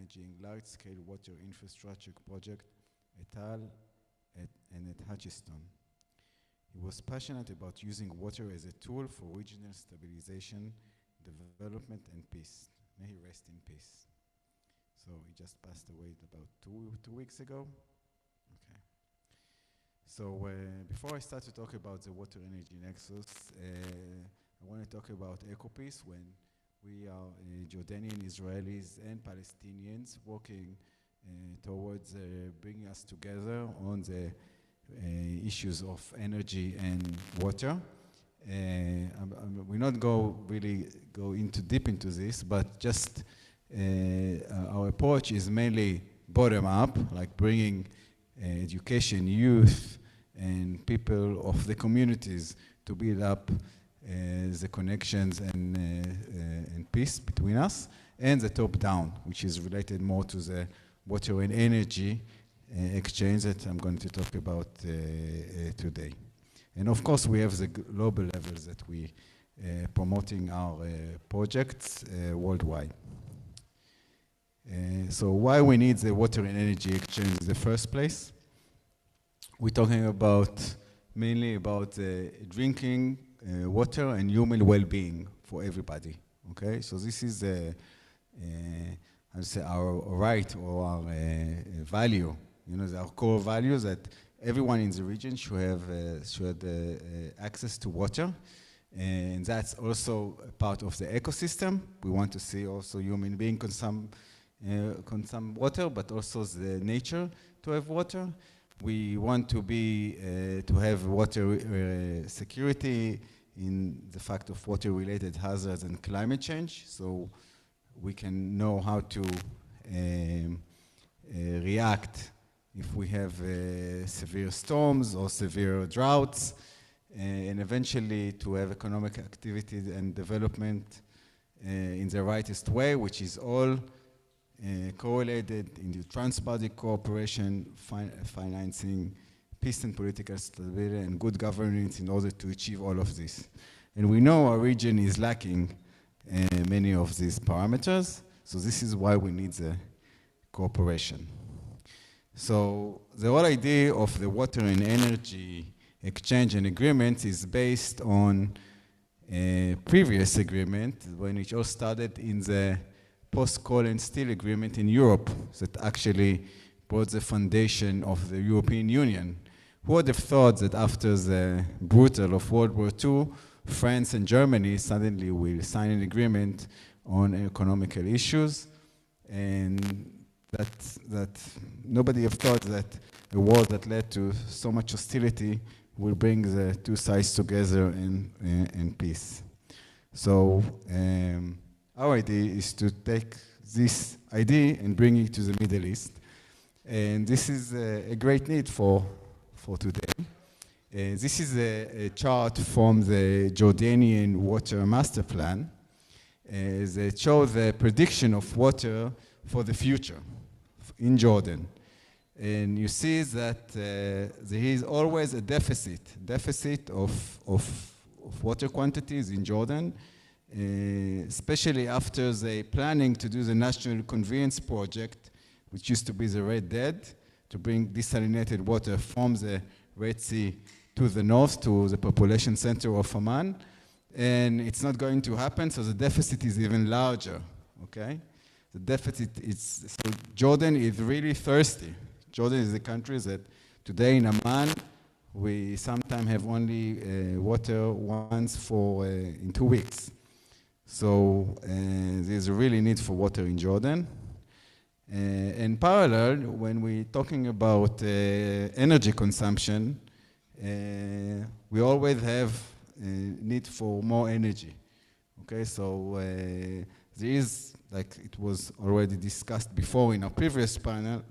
managing large-scale water infrastructure project at Hull and at Hutchiston. He was passionate about using water as a tool for regional stabilization, development, and peace. May he rest in peace. So he just passed away about two weeks ago. Okay. So before I start to talk about the water energy nexus, I want to talk about EcoPeace, when we are Jordanian, Israelis, and Palestinians working towards bringing us together on the issues of energy and water. We're not really go deep into this, but just our approach is mainly bottom up, like bringing education, youth, and people of the communities to build up the connections and peace between us, and the top down, which is related more to the water and energy exchange that I'm going to talk about today. And of course, we have the global levels that we promoting our projects worldwide. So why we need the water and energy exchange in the first place? We're talking mainly about drinking water and human well-being for everybody. Okay, so this is I'd say our right or our value. You know, our core values that everyone in the region should have access to water, and that's also a part of the ecosystem. We want to see also human beings consume water, but also the nature to have water. We want to to have water security in the fact of water-related hazards and climate change, so we can know how to react if we have severe storms or severe droughts, and eventually to have economic activity and development in the rightest way, which is all correlated in the transboundary cooperation, financing, peace and political stability, and good governance in order to achieve all of this. And we know our region is lacking many of these parameters, so this is why we need the cooperation. So the whole idea of the water and energy exchange and agreement is based on a previous agreement when it all started in the post-coal and steel agreement in Europe that actually brought the foundation of the European Union. Who would have thought that after the brutal of World War II, France and Germany suddenly will sign an agreement on economical issues, and that nobody have thought that a war that led to so much hostility will bring the two sides together in peace. So our idea is to take this idea and bring it to the Middle East, and this is a great need for today. This is a chart from the Jordanian Water Master Plan that shows the prediction of water for the future in Jordan. And you see that there is always a deficit of water quantities in Jordan, especially after they planning to do the National Convenience Project, which used to be the Red Dead, to bring desalinated water from the Red Sea to the north, to the population center of Amman. And it's not going to happen, so the deficit is even larger, okay? The deficit is, so Jordan is really thirsty. Jordan is a country that today in Amman, we sometimes have only water once in 2 weeks. So there's a really need for water in Jordan. In parallel, when we're talking about energy consumption, we always have need for more energy. Okay, so there is, like it was already discussed before in our previous panel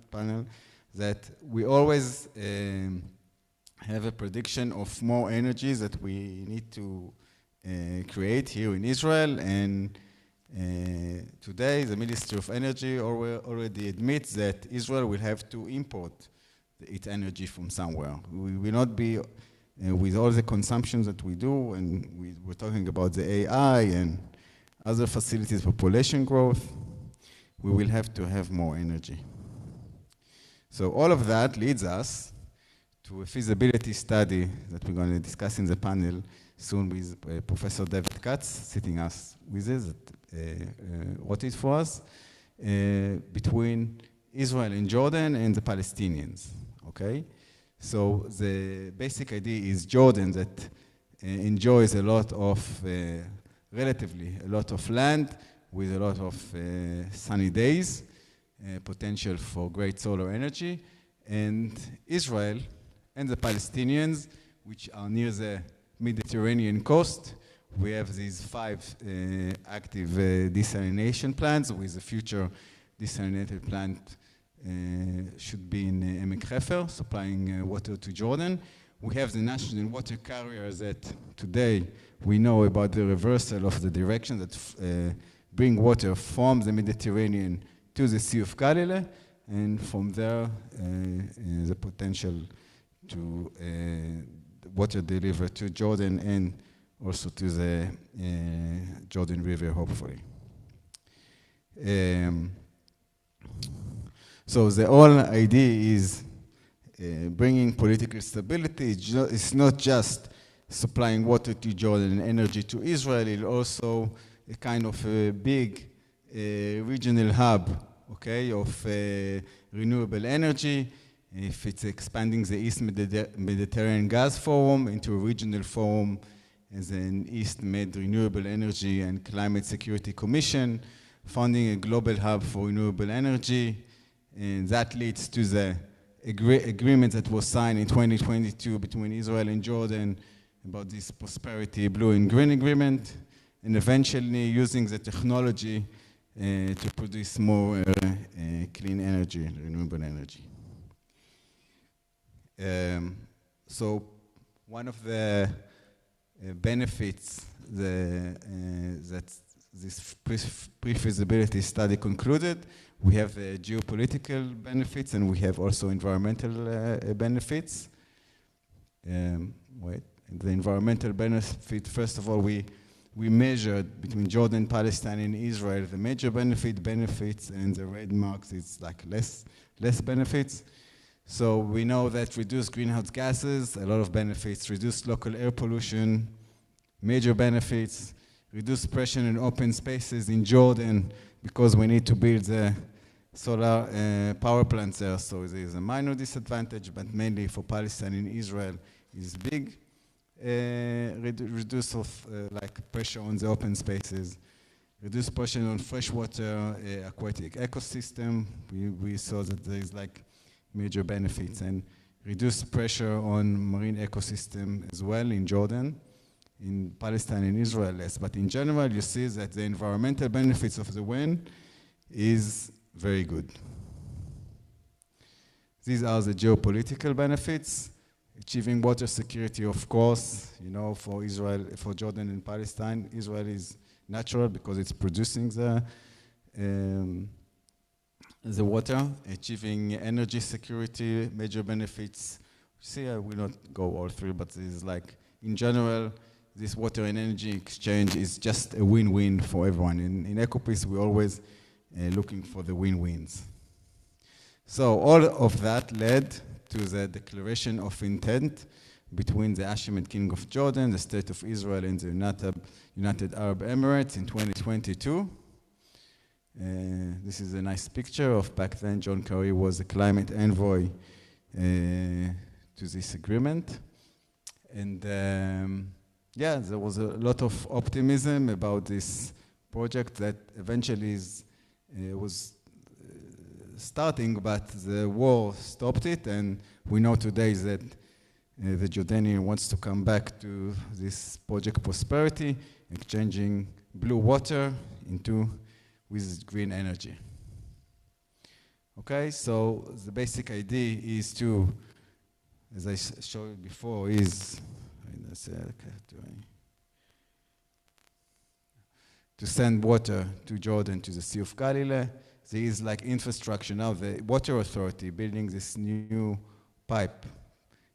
that we always have a prediction of more energies that we need to create here in Israel. And today, the Ministry of Energy already admits that Israel will have to import its energy from somewhere. We will not be, with all the consumptions that we do, and we're talking about the AI and other facilities, population growth. we will have to have more energy. So all of that leads us to a feasibility study that we're going to discuss in the panel soon with Professor David Katz, sitting us with us, wrote it for us, between Israel and Jordan and the Palestinians, okay? So the basic idea is Jordan that enjoys a lot of, relatively, a lot of land with a lot of sunny days, potential for great solar energy, and Israel and the Palestinians, which are near the Mediterranean coast. We have these 5 active desalination plants, with the future desalinated plant should be in IMEC Haifa, supplying water to Jordan. We have the national water carriers that today we know about the reversal of the direction that bring water from the Mediterranean to the Sea of Galilee, and from there the potential to water delivered to Jordan and also to the Jordan River, hopefully. So the whole idea is bringing political stability. It's not just supplying water to Jordan and energy to Israel, it's also a kind of a big regional hub, okay, of renewable energy. If it's expanding the East Mediterranean Gas Forum into a regional forum as an East Med Renewable Energy and Climate Security Commission, founding a global hub for renewable energy, and that leads to the agreement that was signed in 2022 between Israel and Jordan about this Prosperity Blue and Green Agreement, and eventually using the technology to produce more clean energy, renewable energy. So one of the benefits that this pre-feasibility study concluded, we have geopolitical benefits and we have also environmental benefits. The environmental benefit, first of all, we measured between Jordan, Palestine, and Israel the major benefits, and the red marks, it's like less benefits. So we know that reduced greenhouse gases, a lot of benefits, reduced local air pollution, major benefits, reduced pressure in open spaces in Jordan because we need to build the solar power plants there. So there's a minor disadvantage, but mainly for Palestine and Israel is big. Reduce of like pressure on the open spaces, reduce pressure on freshwater aquatic ecosystem. We saw that there is like major benefits, and reduce pressure on marine ecosystem as well in Jordan, in Palestine and Israel less. But in general, you see that the environmental benefits of the wind is very good. These are the geopolitical benefits. Achieving water security, of course, you know, for Israel, for Jordan and Palestine. Israel is natural because it's producing the water. Achieving energy security, major benefits. See, I will not go all through, but this is like, in general, this water and energy exchange is just a win-win for everyone. In EcoPeace, we're always looking for the win-wins. So all of that led to the declaration of intent between the Hashemite King of Jordan, the State of Israel, and the United Arab Emirates in 2022. This is a nice picture of back then. John Kerry was the climate envoy to this agreement. And yeah, there was a lot of optimism about this project that eventually was starting, but the war stopped it, and we know today that the Jordanian wants to come back to this project Prosperity, exchanging blue water with green energy. Okay, so the basic idea is to, as I showed before, to send water to Jordan, to the Sea of Galilee. There is like infrastructure now, the water authority building this new pipe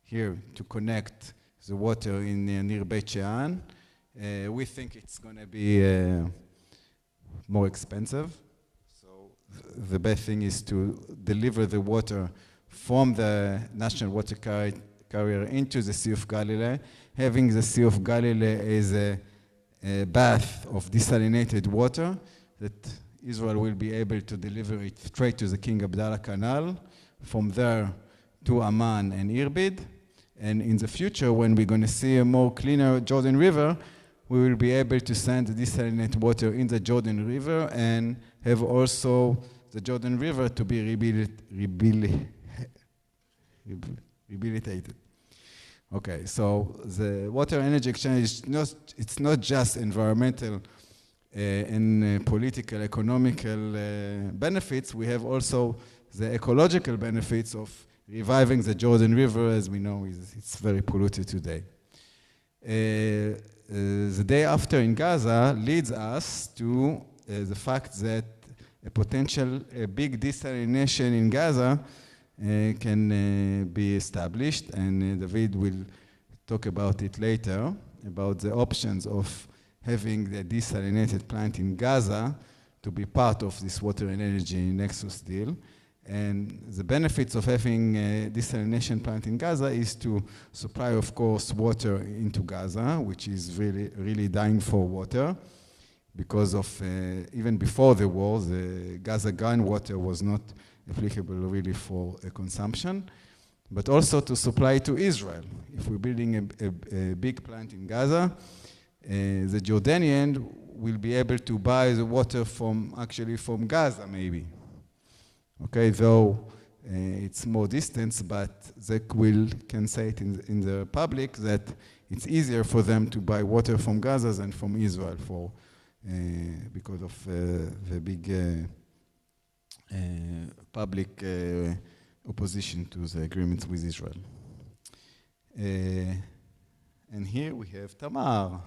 here to connect the water in near Beit Shean. We think it's going to be more expensive. So the best thing is to deliver the water from the national water carrier into the Sea of Galilee. Having the Sea of Galilee as a bath of desalinated water that Israel will be able to deliver it straight to the King Abdallah Canal, from there to Amman and Irbid. And in the future, when we're going to see a more cleaner Jordan River, we will be able to send the desalinated water in the Jordan River and have also the Jordan River to be rehabilitated. Okay, so the water energy exchange, it's not just environmental and political, economical benefits. We have also the ecological benefits of reviving the Jordan River, as we know, it's very polluted today. The day after in Gaza leads us to the fact that a potential big desalination in Gaza can be established, and David will talk about it later, about the options of having the desalinated plant in Gaza to be part of this water and energy nexus deal. And the benefits of having a desalination plant in Gaza is to supply, of course, water into Gaza, which is really dying for water, because of, even before the war, the Gaza groundwater was not applicable really for consumption, but also to supply to Israel. If we're building a big plant in Gaza, the Jordanian will be able to buy the water from Gaza, maybe. Okay, though it's more distance, but they can say it in the public that it's easier for them to buy water from Gaza than from Israel because of the big public opposition to the agreements with Israel. And here we have Tamar.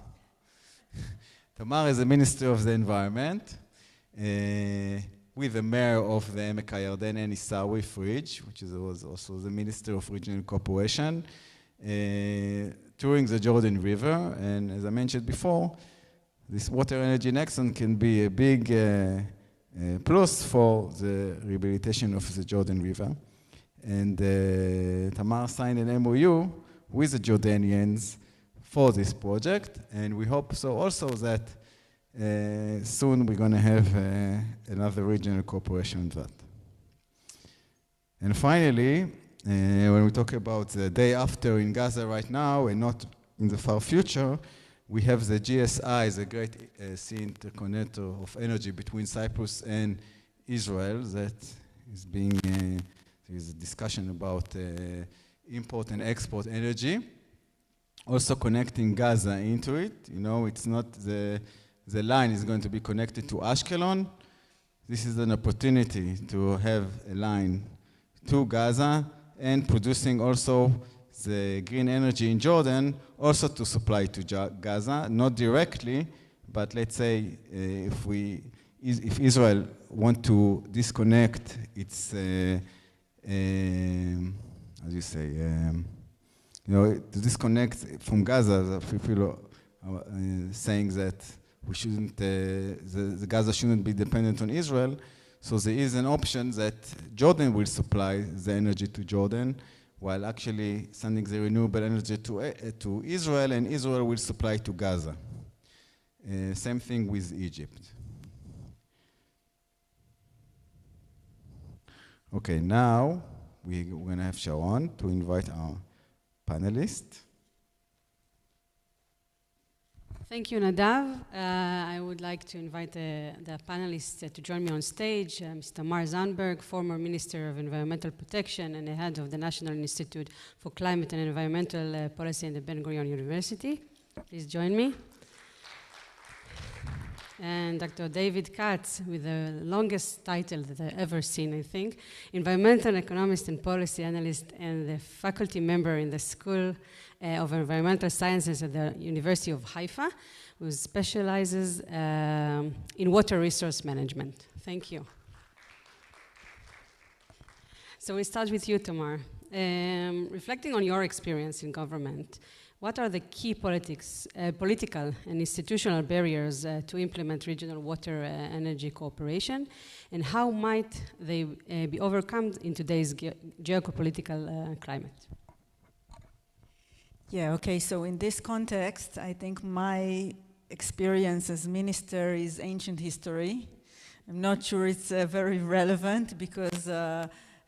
Tamar is the Minister of the Environment, with the mayor of the IMEC Yarden, Isawi Fridge, which was also the Minister of Regional Cooperation, touring the Jordan River. And as I mentioned before, this water energy nexus can be a big plus for the rehabilitation of the Jordan River. And Tamar signed an MOU with the Jordanians for this project, and we hope so also that soon we're going to have another regional cooperation on that. And finally, when we talk about the day after in Gaza right now and not in the far future, we have the GSI, the Great Sea Interconnector of Energy between Cyprus and Israel, that is being, there's a discussion about import and export energy. Also connecting Gaza into it. You know, it's not the line is going to be connected to Ashkelon. This is an opportunity to have a line to Gaza and producing also the green energy in Jordan, also to supply to Gaza, not directly, but let's say if Israel want to disconnect its, how do you say, to disconnect from Gaza, the people are saying that we shouldn't, the Gaza shouldn't be dependent on Israel. So there is an option that Jordan will supply the energy to Jordan, while actually sending the renewable energy to Israel, and Israel will supply to Gaza. Same thing with Egypt. Okay, now we're going to have Sharon to invite our panelists. Thank you, Nadav. I would like to invite the panelists to join me on stage. Mr. Tamar Zandberg, former Minister of Environmental Protection and the head of the National Institute for Climate and Environmental Policy at the Ben-Gurion University. Please join me. And Dr. David Katz, with the longest title that I've ever seen, I think, environmental economist and policy analyst, and the faculty member in the School of Environmental Sciences at the University of Haifa, who specializes in water resource management. Thank you. So we start with you, Tamar. Reflecting on your experience in government, what are the key political and institutional barriers to implement regional water energy cooperation, and how might they be overcome in today's geopolitical climate? Yeah, okay, so in this context, I think my experience as minister is ancient history. I'm not sure it's very relevant because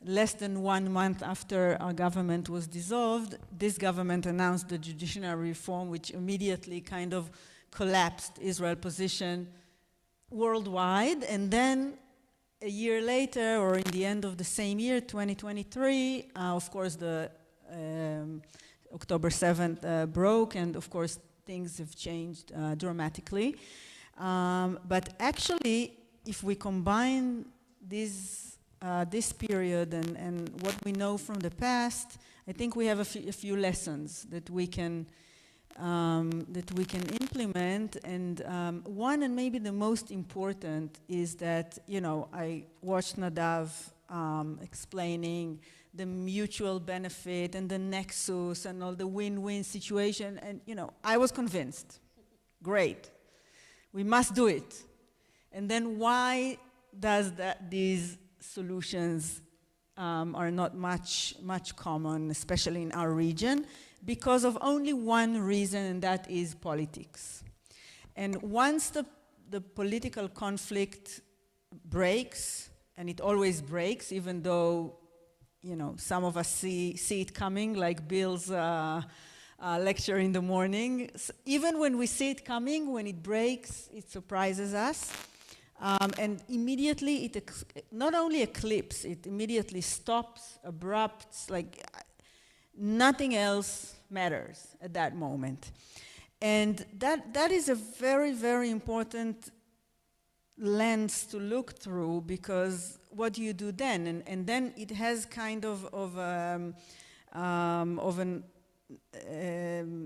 less than 1 month after our government was dissolved, this government announced the judiciary reform, which immediately kind of collapsed Israel's position worldwide. And then a year later, or in the end of the same year, 2023, of course, the October 7th broke, and of course, things have changed dramatically. But actually, if we combine this period and what we know from the past, I think we have a few lessons that we can implement. And one, and maybe the most important, is that, you know, I watched Nadav explaining the mutual benefit and the nexus and all the win-win situation, and, you know, I was convinced. Great, we must do it. And then why does these solutions are not much common, especially in our region? Because of only one reason, and that is politics. And once the political conflict breaks, and it always breaks, even though, you know, some of us see it coming, like Bill's lecture in the morning. So even when we see it coming, when it breaks, it surprises us. And immediately it not only eclipses, it immediately stops, abrupts, like nothing else matters at that moment. And that is a very, very important lens to look through, because what do you do then? And then it has kind of an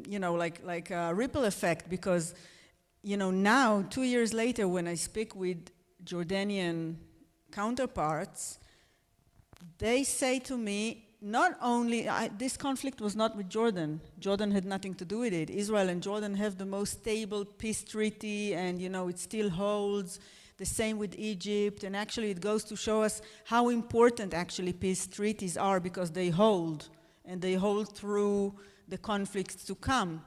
you know, like a ripple effect, because, you know, now 2 years later, when I speak with Jordanian counterparts, they say to me, not only, this conflict was not with Jordan. Jordan had nothing to do with it. Israel and Jordan have the most stable peace treaty, and, you know, it still holds. The same with Egypt, and actually it goes to show us how important actually peace treaties are, because they hold, and they hold through the conflicts to come.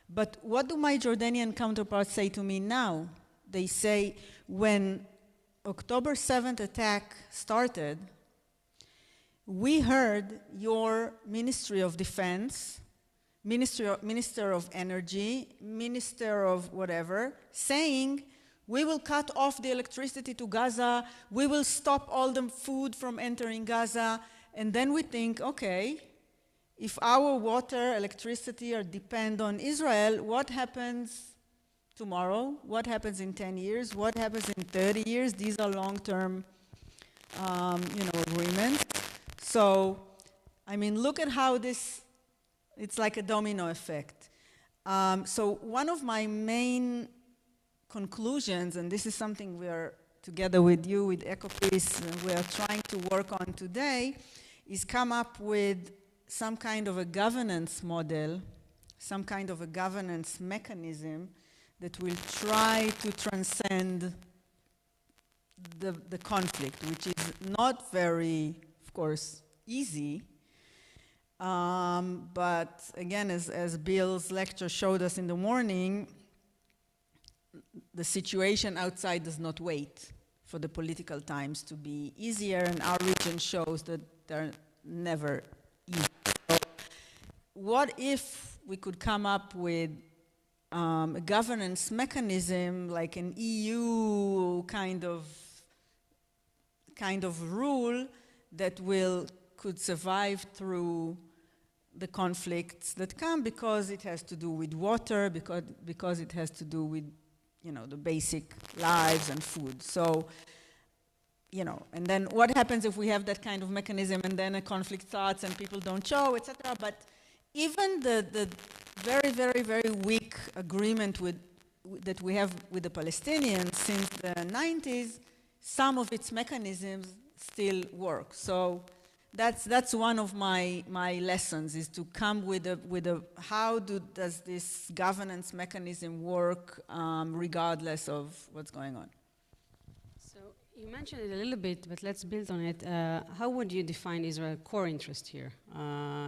But what do my Jordanian counterparts say to me now? They say, when October 7th attack started, we heard your Ministry of Defense, Minister of Energy, Minister of whatever, saying, we will cut off the electricity to Gaza, we will stop all the food from entering Gaza. And then we think, okay, if our water, electricity are depend on Israel, what happens tomorrow? What happens in 10 years? What happens in 30 years? These are long-term, you know, agreements. So, I mean, look at how this, it's like a domino effect. So one of my main conclusions, and this is something we are, together with you, with EcoPeace, we are trying to work on today, is come up with some kind of a governance model, some kind of a governance mechanism that will try to transcend the conflict, which is not very, of course, easy. But again, as Bill's lecture showed us in the morning, the situation outside does not wait for the political times to be easier, and our region shows that they're never easy. So what if we could come up with a governance mechanism, like an EU kind of rule that could survive through the conflicts that come, because it has to do with water, because it has to do with, you know, the basic lives and food. So, you know, and then what happens if we have that kind of mechanism and then a conflict starts and people don't show, etc. But even the very, very, very weak agreement that we have with the Palestinians since the 90s, some of its mechanisms still work. So that's one of my lessons, is to come with a how does this governance mechanism work regardless of what's going on. So you mentioned it a little bit, but let's build on it. How would you define Israel's core interest here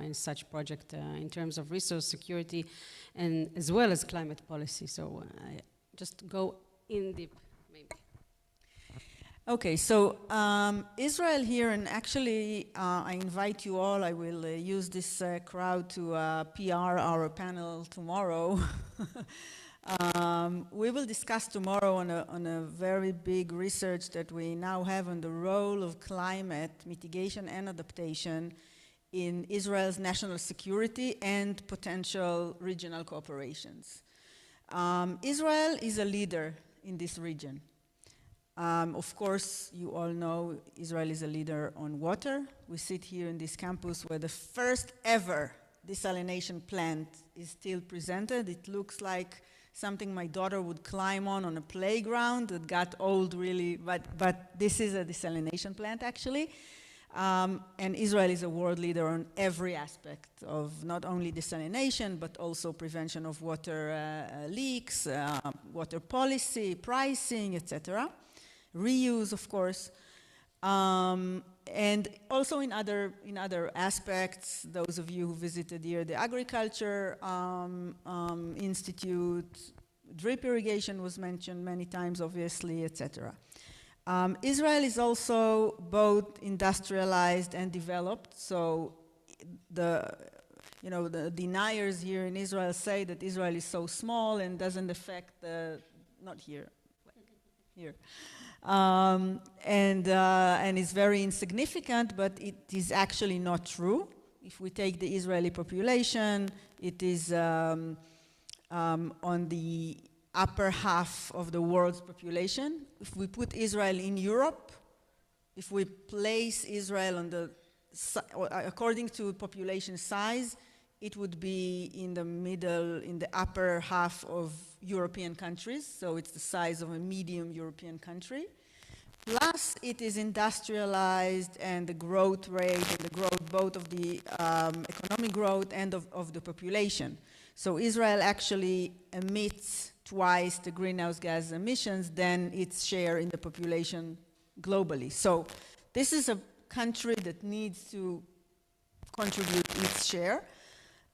in such project in terms of resource security and as well as climate policy? So just go in deep, maybe. Okay, so Israel here, and actually I invite you all, I will use this crowd to PR our panel tomorrow. We will discuss tomorrow on a very big research that we now have on the role of climate mitigation and adaptation in Israel's national security and potential regional cooperations. Israel is a leader in this region. Of course, you all know Israel is a leader on water. We sit here in this campus where the first ever desalination plant is still presented. It looks like something my daughter would climb on a playground that got old really, but this is a desalination plant actually. And Israel is a world leader on every aspect of not only desalination, but also prevention of water leaks, water policy, pricing, etc. Reuse, of course, and also in other aspects. Those of you who visited here the Agriculture Institute, drip irrigation was mentioned many times, obviously, etc. Israel is also both industrialized and developed. So the deniers here in Israel say that Israel is so small and doesn't affect not here, here. And is very insignificant, but it is actually not true. If we take the Israeli population, it is on the upper half of the world's population. If we put Israel in Europe, if we place Israel on according to population size, it would be in the upper half of European countries, so it's the size of a medium European country. Plus, it is industrialized, and the growth rate and the growth both of the economic growth and of the population. So Israel actually emits twice the greenhouse gas emissions than its share in the population globally. So this is a country that needs to contribute its share.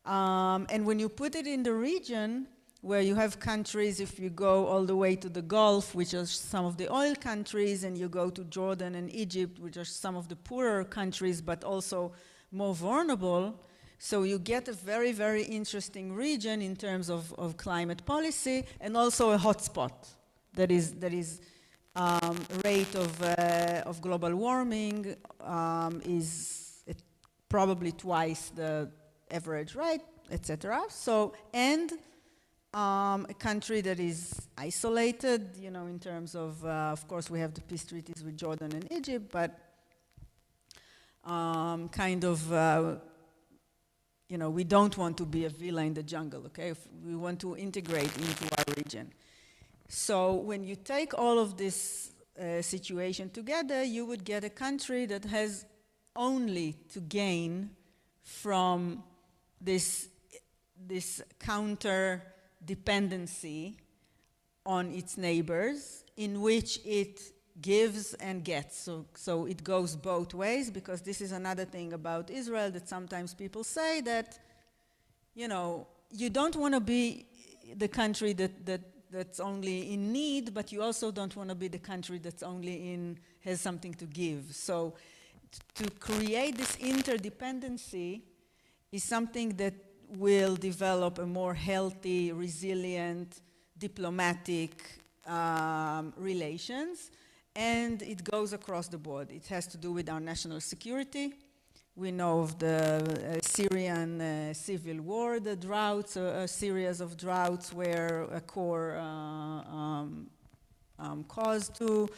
And when you put it in the region, where you have countries, if you go all the way to the Gulf, which are some of the oil countries, and you go to Jordan and Egypt, which are some of the poorer countries, but also more vulnerable, so you get a very, very interesting region in terms of climate policy, and also a hotspot that is rate of global warming is probably twice the average rate, etc. So, and a country that is isolated, in terms of course, we have the peace treaties with Jordan and Egypt, but we don't want to be a villa in the jungle, okay? If we want to integrate into our region. So when you take all of this situation together, you would get a country that has only to gain from this counter dependency on its neighbors, in which it gives and gets. So it goes both ways, because this is another thing about Israel that sometimes people say that, you don't want to be the country that's only in need, but you also don't want to be the country that's only has something to give. So to create this interdependence is something that will develop a more healthy, resilient, diplomatic relations, and it goes across the board. It has to do with our national security. We know of the Syrian civil war, the droughts, a series of droughts were a core cause to.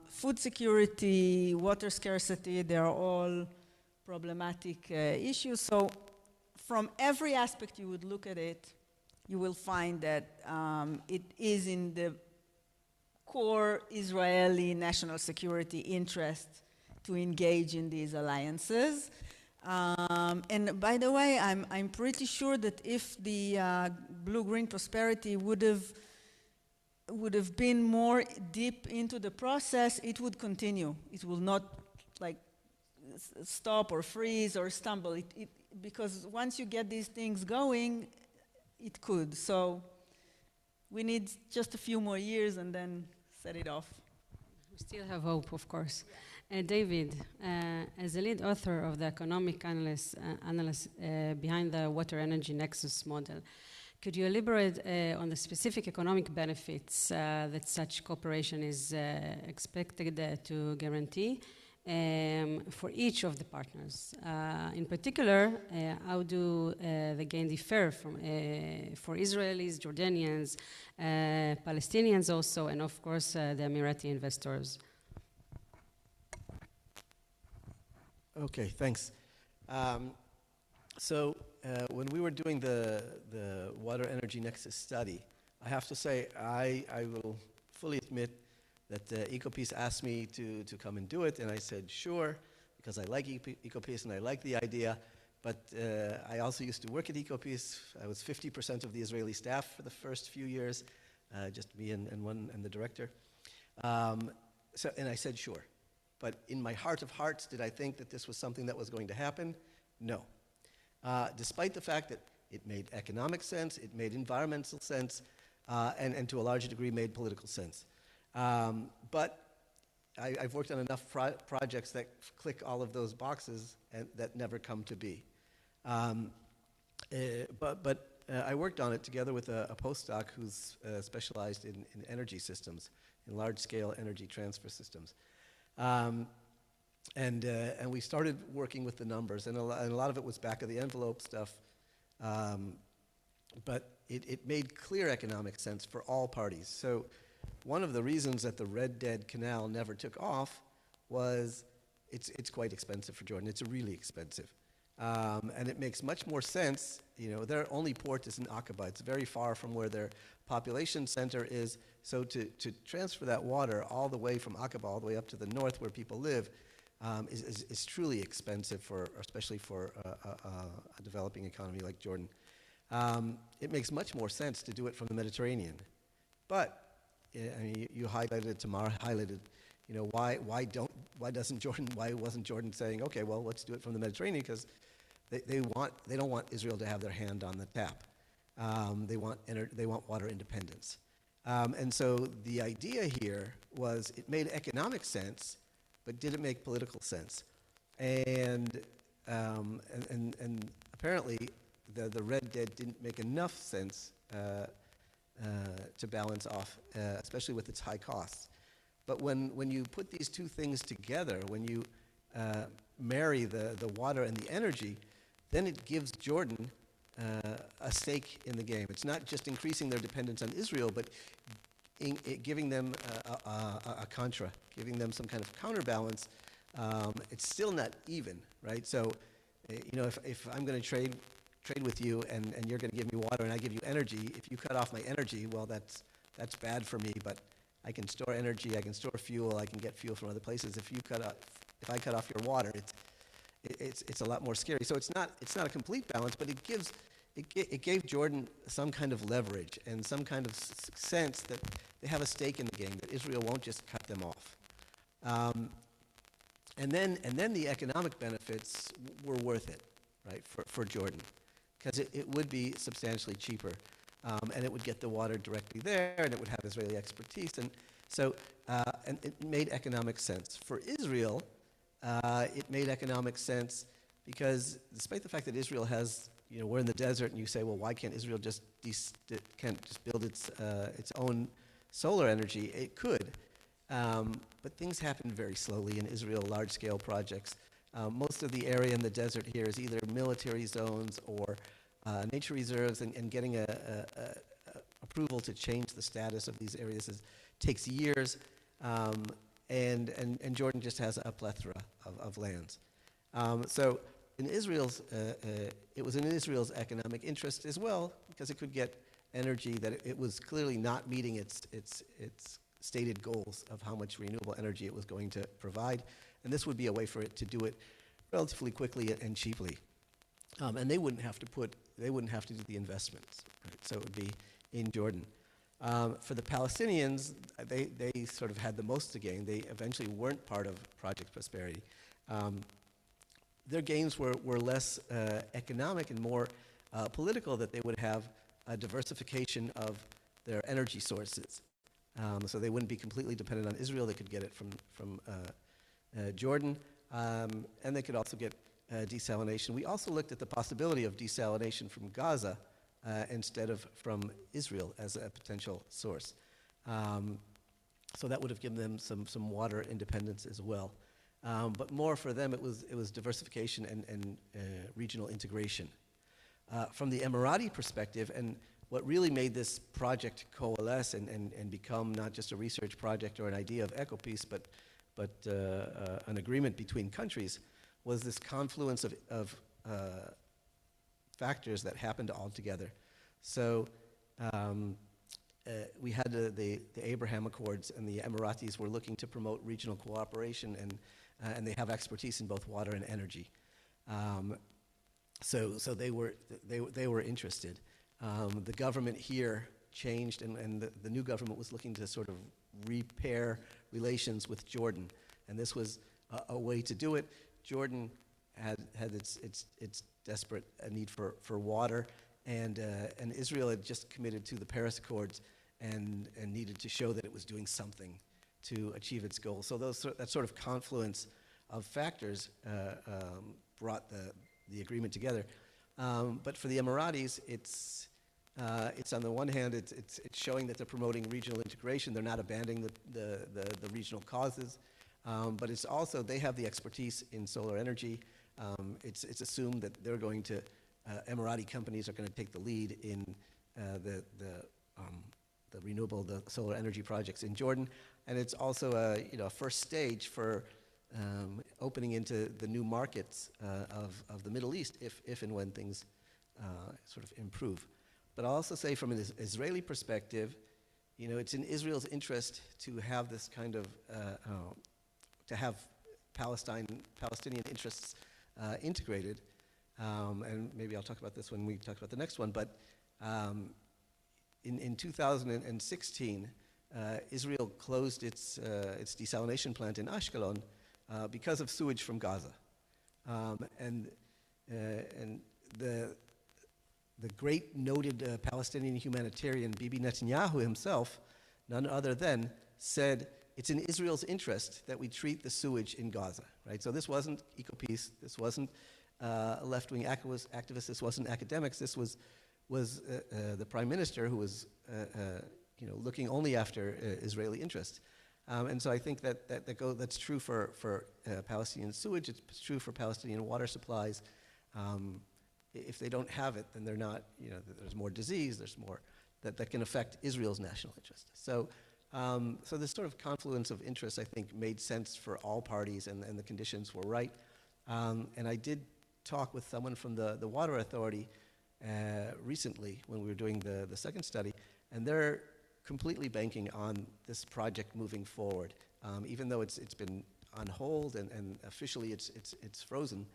Food security, water scarcity, they are all problematic issues. So from every aspect you would look at it, you will find that it is in the core Israeli national security interest to engage in these alliances. And by the way, I'm pretty sure that if the blue-green prosperity would have been more deep into the process, it would continue. It will not like stop or freeze or stumble. Because once you get these things going, it could. So we need just a few more years and then set it off. We still have hope, of course. David, as a lead author of the economic analyst behind the water energy nexus model, could you elaborate on the specific economic benefits that such cooperation is expected to guarantee for each of the partners? In particular, how do the gain differ from, for Israelis, Jordanians, Palestinians also, and of course the Emirati investors? Okay, thanks. When we were doing the Water Energy Nexus study, I have to say I will fully admit that EcoPeace asked me to come and do it, and I said sure, because I like EcoPeace and I like the idea, but I also used to work at EcoPeace. I was 50% of the Israeli staff for the first few years, just me and the director. And I said sure. But in my heart of hearts, did I think that this was something that was going to happen? No. Despite the fact that it made economic sense, it made environmental sense, and to a large degree made political sense. But I've worked on enough projects that click all of those boxes and that never come to be. But I worked on it together with a postdoc who's specialized in energy systems, in large-scale energy transfer systems. And we started working with the numbers, and a lot of it was back-of-the-envelope stuff, but it made clear economic sense for all parties. So one of the reasons that the Red Dead Canal never took off was it's quite expensive for Jordan. It's really expensive. And it makes much more sense, their only port is in Aqaba. It's very far from where their population center is. So to transfer that water all the way from Aqaba all the way up to the north where people live is truly expensive, especially for a developing economy like Jordan. It makes much more sense to do it from the Mediterranean. But you highlighted, Tamar highlighted, why wasn't Jordan saying, okay, well, let's do it from the Mediterranean, because they don't want Israel to have their hand on the tap. They want water independence. And so the idea here was it made economic sense, but did it make political sense? And apparently the Red Dead didn't make enough sense to balance off, especially with its high costs. But when you put these two things together, when you marry the water and the energy, then it gives Jordan a stake in the game. It's not just increasing their dependence on Israel, but giving them a contra, giving them some kind of counterbalance. It's still not even, right? So, if I'm going to trade with you and you're going to give me water and I give you energy, if you cut off my energy, well, that's bad for me. But I can store energy, I can store fuel, I can get fuel from other places. If I cut off your water, it's a lot more scary. So it's not a complete balance, but it gave Jordan some kind of leverage and some kind of sense that they have a stake in the game, that Israel won't just cut them off. And then the economic benefits were worth it, right, for Jordan, because it would be substantially cheaper, and it would get the water directly there, and it would have Israeli expertise, and so and it made economic sense. For Israel, it made economic sense because despite the fact that Israel has, we're in the desert, and you say, well, why can't Israel just build its own solar energy? It could, but things happen very slowly in Israel, large-scale projects. Most of the area in the desert here is either military zones or nature reserves, and getting approval to change the status of these areas takes years, and Jordan just has a plethora of lands. So in Israel's, it was in Israel's economic interest as well, because it could get energy that it was clearly not meeting its stated goals of how much renewable energy it was going to provide, and this would be a way for it to do it relatively quickly and cheaply. And they wouldn't have to do the investments, right? So it would be in Jordan. For the Palestinians, they sort of had the most to gain. They eventually weren't part of Project Prosperity. Their gains were less economic and more political, that they would have a diversification of their energy sources. So they wouldn't be completely dependent on Israel. They could get it from Jordan, and they could also get desalination. We also looked at the possibility of desalination from Gaza instead of from Israel as a potential source. So that would have given them some water independence as well. But more for them, it was diversification and regional integration. From the Emirati perspective, and what really made this project coalesce and become not just a research project or an idea of EcoPeace, but an agreement between countries, was this confluence of factors that happened all together. So we had the Abraham Accords, and the Emiratis were looking to promote regional cooperation, and they have expertise in both water and energy. So they were interested. The government here changed, and the new government was looking to sort of repair relations with Jordan, and this was a way to do it. Jordan had its desperate need for water, and Israel had just committed to the Paris Accords and needed to show that it was doing something to achieve its goals. So that sort of confluence of factors brought the agreement together. But for the Emiratis, it's on the one hand, it's showing that they're promoting regional integration. They're not abandoning the regional causes. But it's also, they have the expertise in solar energy. It's assumed that they're going to, Emirati companies are going to take the lead in the renewable, the solar energy projects in Jordan. And it's also a first stage for opening into the new markets of the Middle East if and when things sort of improve. But I'll also say from an Israeli perspective, it's in Israel's interest to have this kind of to have Palestinian interests integrated, and maybe I'll talk about this when we talk about the next one, but in 2016, Israel closed its desalination plant in Ashkelon because of sewage from Gaza. And the great noted Palestinian humanitarian Bibi Netanyahu himself, none other than, said, it's in Israel's interest that we treat the sewage in Gaza, right? So this wasn't EcoPeace, this wasn't left-wing activists, this wasn't academics, this was the prime minister who was looking only after Israeli interests. And so I think that's true for Palestinian sewage, it's true for Palestinian water supplies. If they don't have it, then they're not, there's more disease, there's more that can affect Israel's national interest. So this sort of confluence of interests, I think, made sense for all parties, and the conditions were right. And I did talk with someone from the Water Authority recently when we were doing the second study, and they're completely banking on this project moving forward. Even though it's been on hold and officially it's frozen,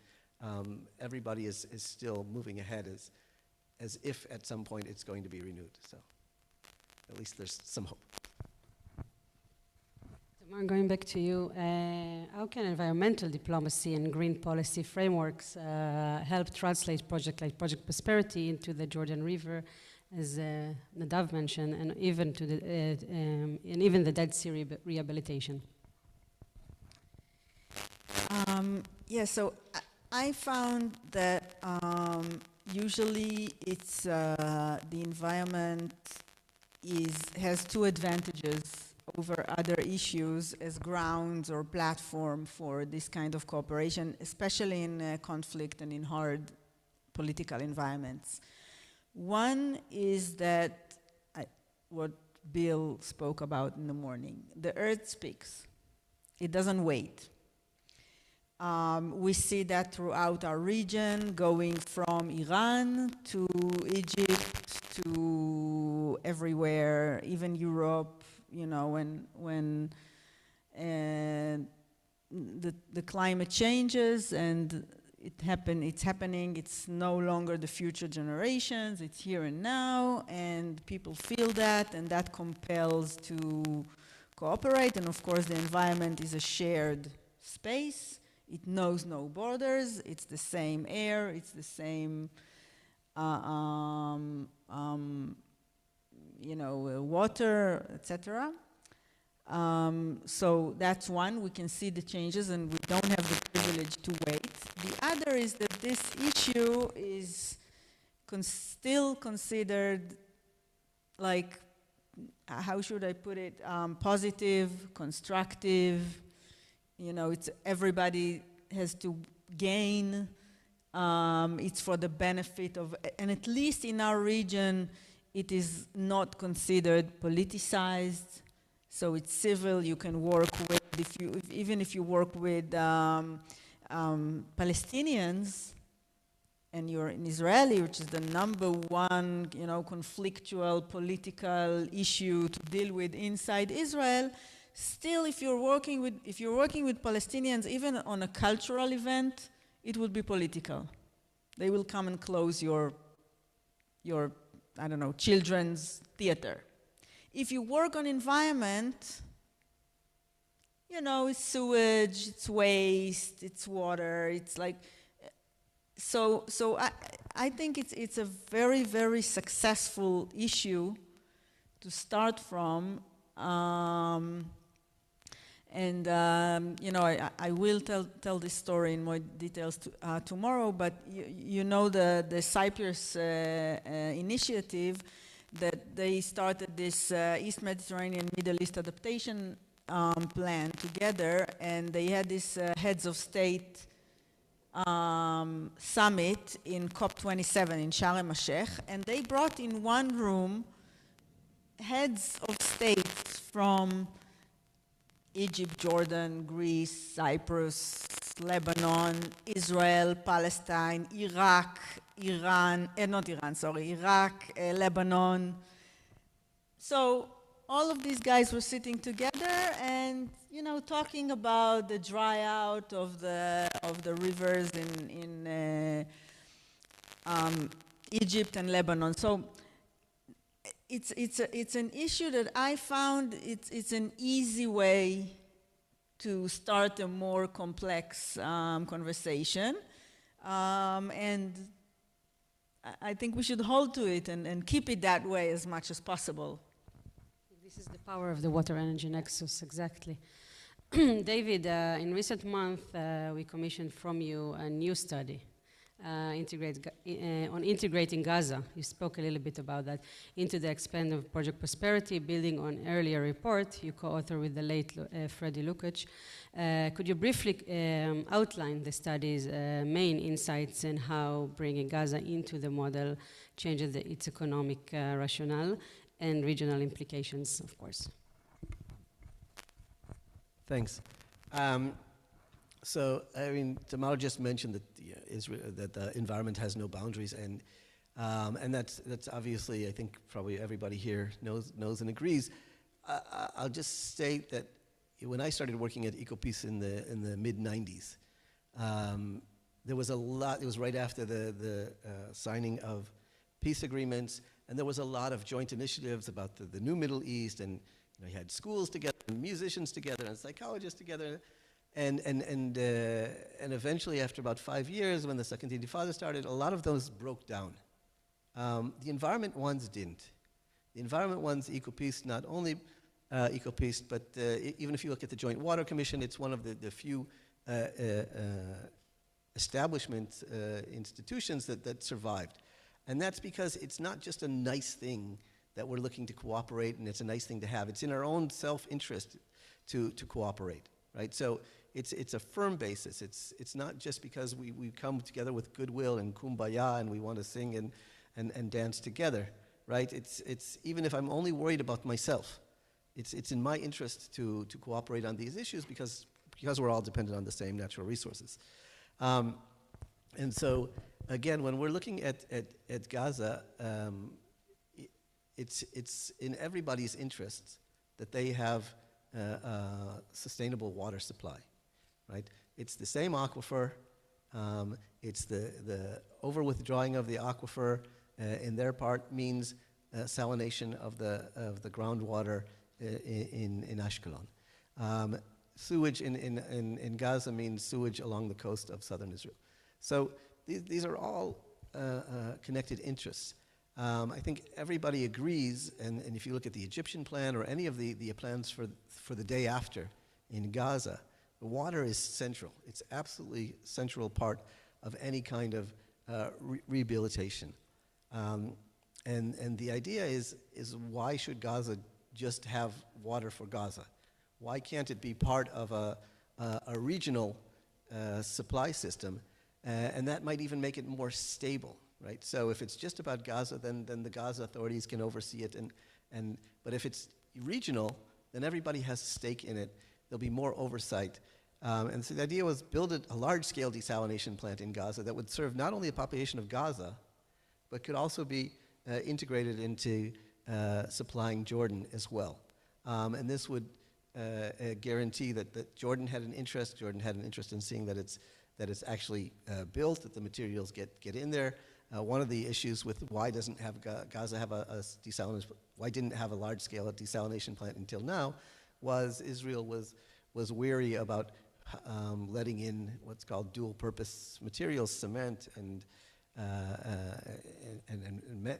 everybody is still moving ahead as if at some point it's going to be renewed. So at least there's some hope. Mark, going back to you, how can environmental diplomacy and green policy frameworks help translate projects like Project Prosperity into the Jordan River, as Nadav mentioned, and even to the Dead Sea rehabilitation? So I found that usually it's the environment has two advantages over other issues as grounds or platform for this kind of cooperation, especially in conflict and in hard political environments. One is that what Bill spoke about in the morning, the earth speaks. It doesn't wait. We see that throughout our region, going from Iran to Egypt to everywhere, even Europe, you know, when the climate changes and it's happening, it's no longer the future generations, it's here and now, and people feel that, and that compels to cooperate. And of course, the environment is a shared space. It knows no borders. It's the same air. It's the same, you know, water, etc. So that's one. We can see the changes, and we don't have the privilege to wait. The other is that this issue is still considered like, how should I put it, positive, constructive. You know, it's everybody has to gain. It's for the benefit of, and at least in our region, it is not considered politicized. So it's civil. You can work with, even if you work with Palestinians, and you're an Israeli, which is the #1, you know, conflictual political issue to deal with inside Israel. Still, if you're working with Palestinians, even on a cultural event, it will be political. They will come and close your I don't know, children's theater. If you work on environment, you know, it's sewage, it's waste, it's water, it's like, so I think it's a very, very successful issue to start from. You know, I will tell this story in more details tomorrow, but you know the Cyprus initiative, that they started this East Mediterranean Middle East adaptation plan together, and they had this heads of state summit in COP27 in Sharm el-Sheikh, and they brought in one room heads of states from Egypt, Jordan, Greece, Cyprus, Lebanon, Israel, Palestine, Iraq, Lebanon. So all of these guys were sitting together and, you know, talking about the dry out of the rivers in Egypt and Lebanon. So it's an issue that I found it's an easy way to start a more complex conversation, and I think we should hold to it and keep it that way as much as possible. This is the power of the water energy nexus, exactly. David, in recent months, we commissioned from you a new study on integrating Gaza. You spoke a little bit about that into the expand of Project Prosperity, building on earlier report you co-author with the late Freddie Lukacs. Could you briefly outline the study's main insights and how bringing Gaza into the model changes its economic rationale and regional implications, of course? Thanks. So, I mean, Tamar just mentioned that that the environment has no boundaries, and that's obviously, I think, probably everybody here knows and agrees. I'll just state that when I started working at EcoPeace in the mid-90s, there was a lot. It was right after the signing of peace agreements, and there was a lot of joint initiatives about the new Middle East, and you know, you had schools together, and musicians together, and psychologists together. And eventually, after about 5 years, when the Second Intifada started, a lot of those broke down. The environment ones didn't. The environment ones, EcoPeace, not only EcoPeace, but even if you look at the Joint Water Commission, it's one of the few establishment institutions that survived. And that's because it's not just a nice thing that we're looking to cooperate, and it's a nice thing to have. It's in our own self-interest to cooperate, right? So it's a firm basis. It's not just because we come together with goodwill and kumbaya and we want to sing and dance together, right? It's even if I'm only worried about myself, it's in my interest to cooperate on these issues because we're all dependent on the same natural resources. And so again, when we're looking at Gaza, it's in everybody's interest that they have sustainable water supply, right? It's the same aquifer. It's the over-withdrawing of the aquifer in their part means salination of the groundwater in Ashkelon. Sewage in Gaza means sewage along the coast of southern Israel. So these are all connected interests. I think everybody agrees, and if you look at the Egyptian plan or any of the plans for the day after in Gaza, the water is central. It's absolutely central part of any kind of rehabilitation. And the idea is why should Gaza just have water for Gaza? Why can't it be part of a regional supply system? And that might even make it more stable, right? So if it's just about Gaza, then the Gaza authorities can oversee it. But if it's regional, then everybody has a stake in it. There'll be more oversight. And so the idea was build a large-scale desalination plant in Gaza that would serve not only the population of Gaza, but could also be integrated into supplying Jordan as well. And this would guarantee that Jordan had an interest. Jordan had an interest in seeing that it's actually built, that the materials get in there. One of the issues with why doesn't have Gaza have a desalination, why didn't have a large-scale desalination plant until now, was Israel was wary about letting in what's called dual-purpose materials, cement and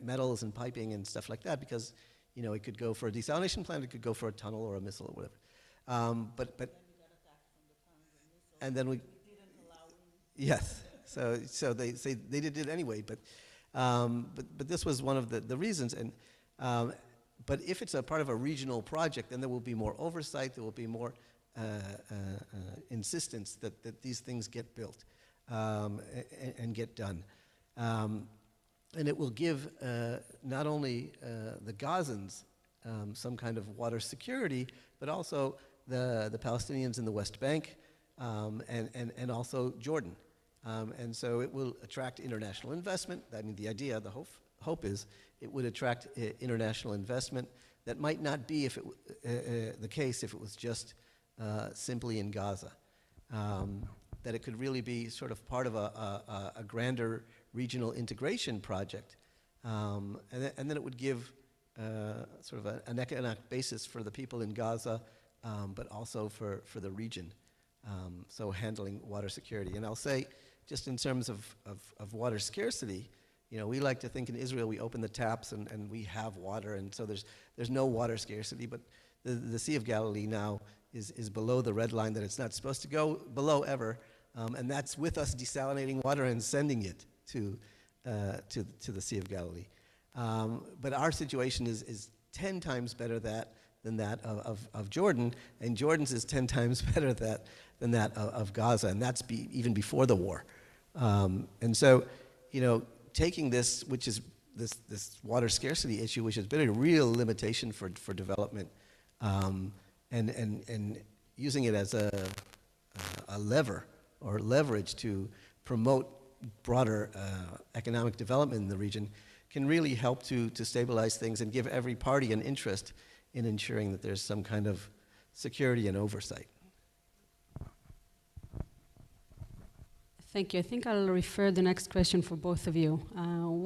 metals and piping and stuff like that, because it could go for a desalination plant, it could go for a tunnel or a missile or whatever. And then we didn't allow in. Yes. So they say they did it anyway, but this was one of the reasons. And but if it's a part of a regional project, then there will be more oversight. There will be more insistence that these things get built and get done. And it will give not only the Gazans some kind of water security, but also the Palestinians in the West Bank and also Jordan. And so it will attract international investment. I mean, the idea, the hope is it would attract international investment that might not be the case if it was just simply in Gaza. That it could really be sort of part of a grander regional integration project. And then it would give sort of an economic basis for the people in Gaza, but also for the region. So handling water security. And I'll say, just in terms of water scarcity, we like to think in Israel we open the taps and we have water, and so there's no water scarcity, but the Sea of Galilee now is below the red line that it's not supposed to go below ever, and that's with us desalinating water and sending it to the Sea of Galilee. But our situation is 10 times better than that of Jordan, and Jordan's is 10 times better than that of Gaza, and that's even before the war. And so, taking this, which is this water scarcity issue, which has been a real limitation for development, and using it as a lever or leverage to promote broader economic development in the region, can really help to stabilize things and give every party an interest in ensuring that there's some kind of security and oversight. Thank you. I think I'll refer the next question for both of you.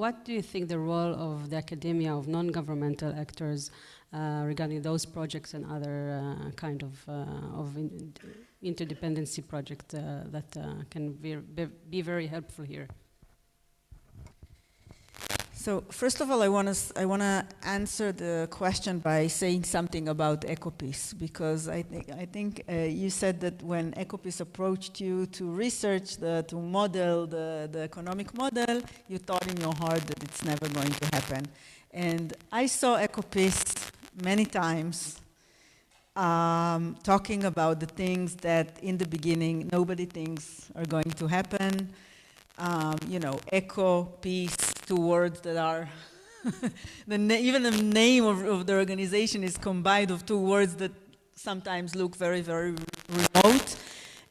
What do you think the role of the academia, of non-governmental actors regarding those projects and other kind of interdependency projects that can be very helpful here? So first of all, I want to answer the question by saying something about EcoPeace, because I think you said that when EcoPeace approached you to research to model the economic model, you thought in your heart that it's never going to happen. And I saw EcoPeace many times talking about the things that in the beginning nobody thinks are going to happen. EcoPeace, two words that are, even the name of the organization is combined of two words that sometimes look very, very remote.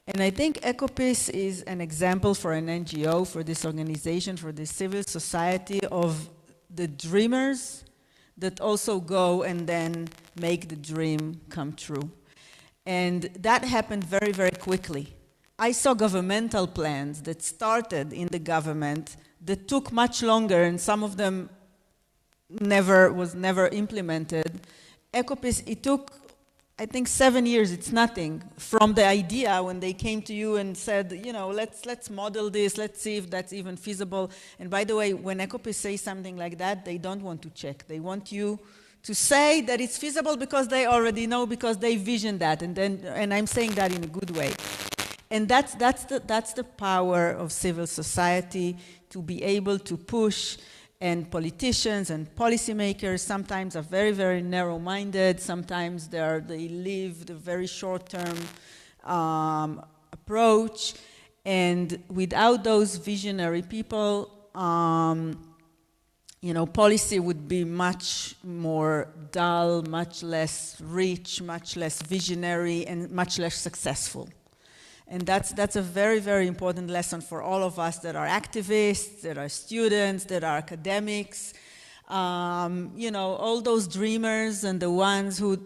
And I think EcoPeace is an example for an NGO, for this organization, for this civil society of the dreamers, that also go and then make the dream come true. And that happened very, very quickly. I saw governmental plans that started in the government that took much longer, and some of them was never implemented. EcoPeace, it took, I think, 7 years. It's nothing from the idea when they came to you and said, you know, let's model this, let's see if that's even feasible. And by the way, when EcoPeace says something like that, they don't want to check. They want you to say that it's feasible because they already know, because they vision that, and I'm saying that in a good way. And that's the power of civil society, to be able to push. And politicians and policymakers sometimes are very, very narrow-minded. Sometimes they live the very short-term approach. And without those visionary people, you know, policy would be much more dull, much less rich, much less visionary, and much less successful. And that's a very, very important lesson for all of us that are activists, that are students, that are academics. You know, all those dreamers and the ones who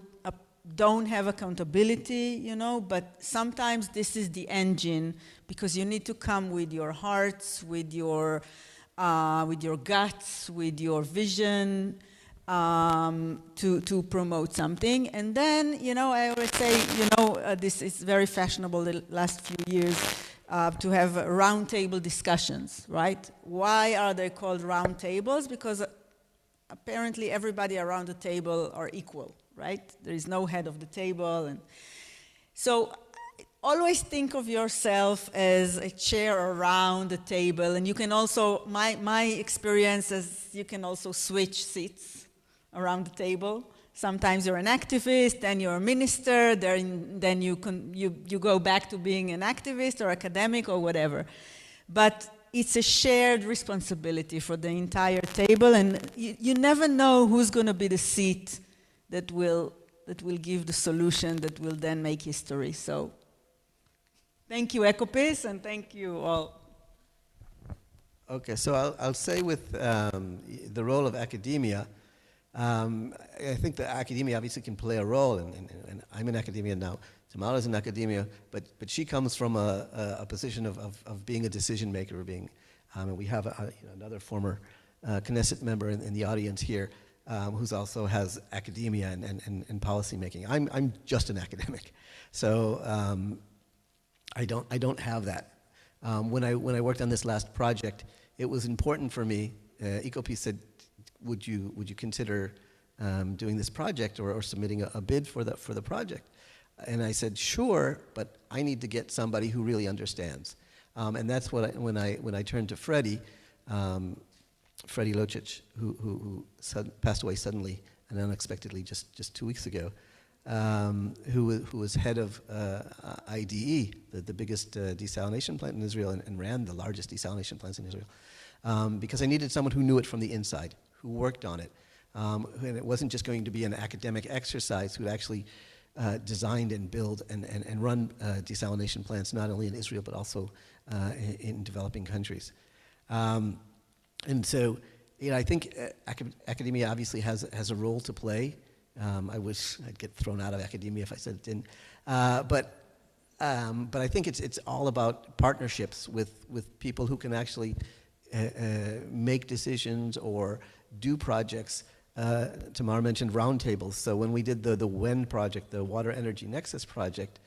don't have accountability, you know, but sometimes this is the engine, because you need to come with your hearts, with your guts, with your vision, to promote something. And then, you know, I always say, you know, this is very fashionable the last few years, to have roundtable discussions, right? Why are they called roundtables? Because apparently everybody around the table are equal, right? There is no head of the table. And so always think of yourself as a chair around the table. And you can also, my experience is you can also switch seats around the table. Sometimes you're an activist, then you're a minister, then you go back to being an activist or academic or whatever. But it's a shared responsibility for the entire table, and you never know who's going to be the seat that will give the solution that will then make history. So thank you, EcoPeace, and thank you all. Okay, so I'll say with the role of academia, I think that academia obviously can play a role, and I'm in academia now. Tamara's in academia, but she comes from a position of being a decision maker, and we have another former Knesset member in the audience here, who's also has academia and policy making. I'm just an academic, so I don't have that. When I worked on this last project, it was important for me. EcoPeace said, would you consider doing this project or submitting a bid for the project? And I said, sure, but I need to get somebody who really understands. And that's what when I turned to Freddie Locic, who passed away suddenly and unexpectedly just 2 weeks ago, who was head of IDE, the biggest desalination plant in Israel, and ran the largest desalination plants in Israel, because I needed someone who knew it from the inside, who worked on it. And it wasn't just going to be an academic exercise, who actually designed and built and run desalination plants, not only in Israel, but also in developing countries. And so, I think academia obviously has a role to play. I wish I'd get thrown out of academia if I said it didn't. But I think it's all about partnerships with people who can actually make decisions or do projects. Tamar mentioned roundtables. So when we did the WEN project, the Water Energy Nexus project,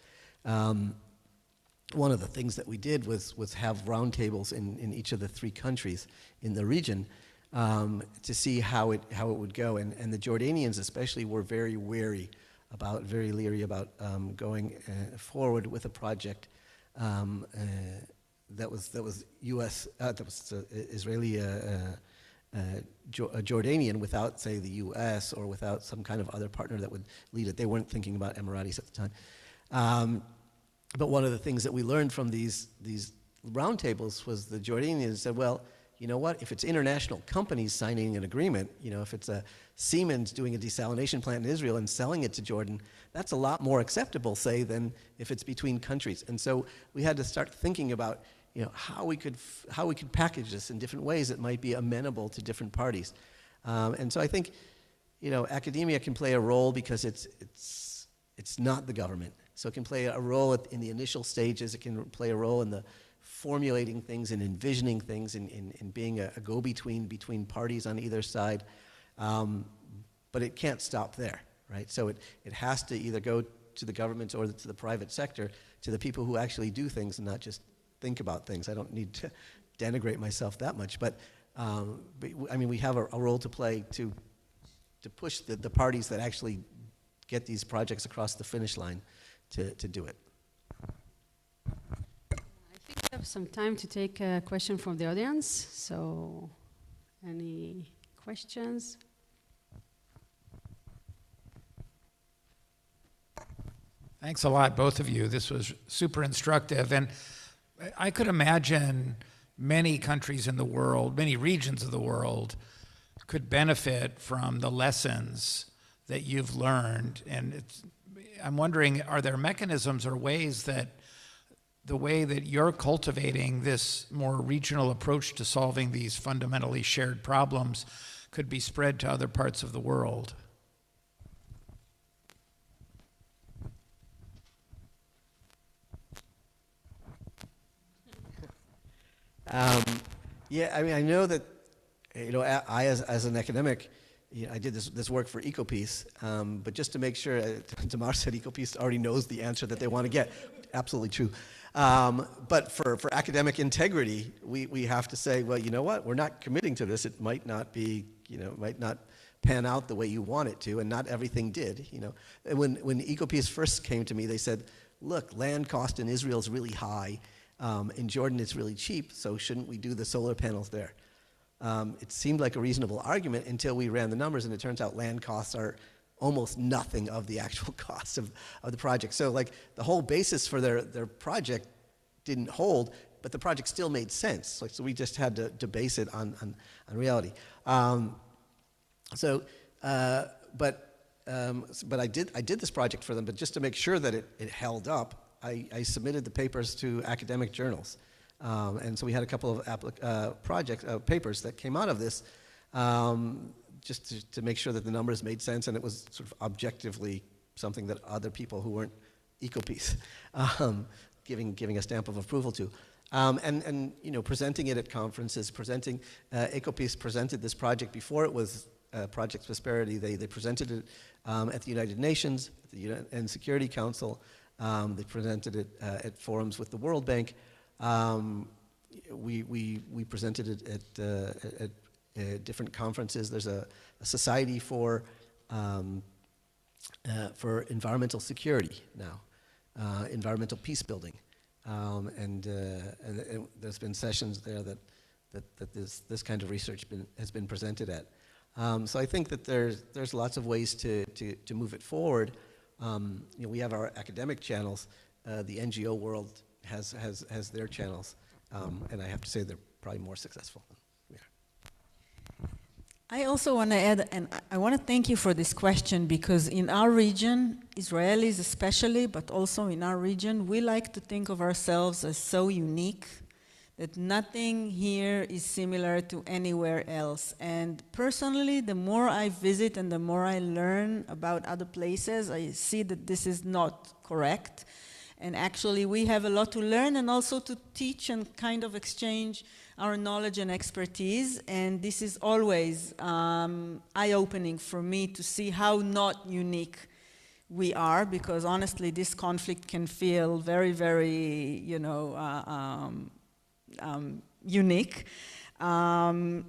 one of the things that we did was have roundtables in each of the 3 countries in the region to see how it would go. And the Jordanians especially were very leery about going forward with a project that was U.S. That was Israeli. Jordanian without, say, the U.S. or without some kind of other partner that would lead it. They weren't thinking about Emiratis at the time. But one of the things that we learned from these roundtables was the Jordanians said, well, you know what, if it's international companies signing an agreement, if it's a Siemens doing a desalination plant in Israel and selling it to Jordan, that's a lot more acceptable, say, than if it's between countries. And so we had to start thinking about how we could package this in different ways that might be amenable to different parties. And so I think, academia can play a role because it's not the government. So it can play a role in the initial stages. It can play a role in the formulating things and envisioning things and in being a go-between between parties on either side. But it can't stop there, right? So it has to either go to the government or to the private sector, to the people who actually do things and not just think about things. I don't need to denigrate myself that much, but we have a role to play to push the parties that actually get these projects across the finish line to do it. I think we have some time to take a question from the audience. So, any questions? Thanks a lot, both of you. This was super instructive. And I could imagine many countries in the world, many regions of the world, could benefit from the lessons that you've learned. And I'm wondering, are there mechanisms or ways that the way that you're cultivating this more regional approach to solving these fundamentally shared problems could be spread to other parts of the world? I know that, I as an academic, I did this work for EcoPeace, but just to make sure, Tamar said EcoPeace already knows the answer that they want to get. Absolutely true. But for academic integrity, we have to say, well, you know what? We're not committing to this. It might not be, it might not pan out the way you want it to, and not everything did. And when EcoPeace first came to me, they said, look, land cost in Israel is really high. In Jordan, it's really cheap, so shouldn't we do the solar panels there? It seemed like a reasonable argument until we ran the numbers, and it turns out land costs are almost nothing of the actual cost of the project. So like the whole basis for their project didn't hold, but the project still made sense. So we just had to base it on reality. But I did this project for them, but just to make sure that it held up, I submitted the papers to academic journals. And so we had a couple of papers that came out of this, just to make sure that the numbers made sense, and it was sort of objectively something that other people who weren't EcoPeace giving a stamp of approval to. And presenting it at conferences, EcoPeace presented this project before it was Project Prosperity. They presented it at the United Nations, at the UN Security Council. They presented it at forums with the World Bank. We presented it at different conferences. There's a society for environmental security now, environmental peace building, and there's been sessions there that this kind of research has been presented at. So I think that there's lots of ways to move it forward. We have our academic channels. The NGO world has their channels, and I have to say they're probably more successful. Yeah. I also want to add, and I want to thank you for this question, because in our region, Israelis especially, but also in our region, we like to think of ourselves as so unique that nothing here is similar to anywhere else. And personally, the more I visit and the more I learn about other places, I see that this is not correct. And actually, we have a lot to learn and also to teach and kind of exchange our knowledge and expertise. And this is always eye-opening for me to see how not unique we are, because honestly, this conflict can feel very, very, unique.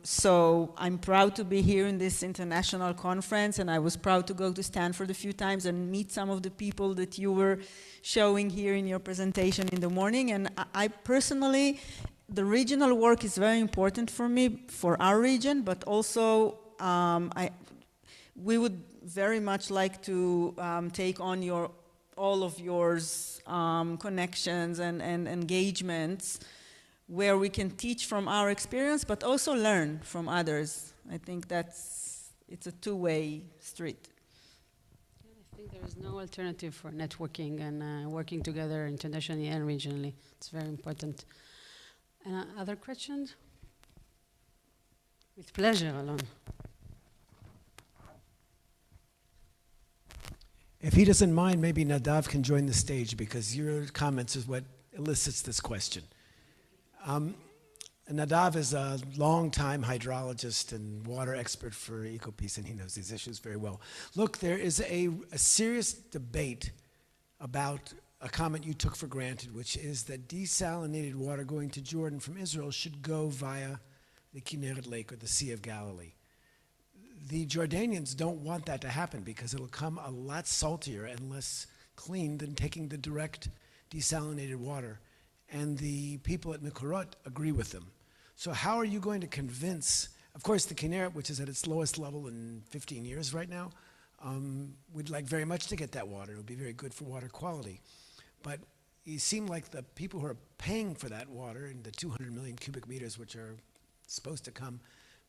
So I'm proud to be here in this international conference, and I was proud to go to Stanford a few times and meet some of the people that you were showing here in your presentation in the morning. And I personally, the regional work is very important for me, for our region, but also we would very much like to take on all of yours connections and engagements, where we can teach from our experience, but also learn from others. I think it's a two-way street. I think there is no alternative for networking and working together internationally and regionally. It's very important. Other questions? With pleasure, Alon. If he doesn't mind, maybe Nadav can join the stage because your comments is what elicits this question. Nadav is a long-time hydrologist and water expert for EcoPeace, and he knows these issues very well. Look, there is a serious debate about a comment you took for granted, which is that desalinated water going to Jordan from Israel should go via the Kinneret Lake or the Sea of Galilee. The Jordanians don't want that to happen because it'll come a lot saltier and less clean than taking the direct desalinated water. And the people at Mekorot agree with them. So how are you going to convince, of course the Kinneret, which is at its lowest level in 15 years right now, we'd like very much to get that water. It would be very good for water quality. But it seemed like the people who are paying for that water, and the 200 million cubic meters which are supposed to come,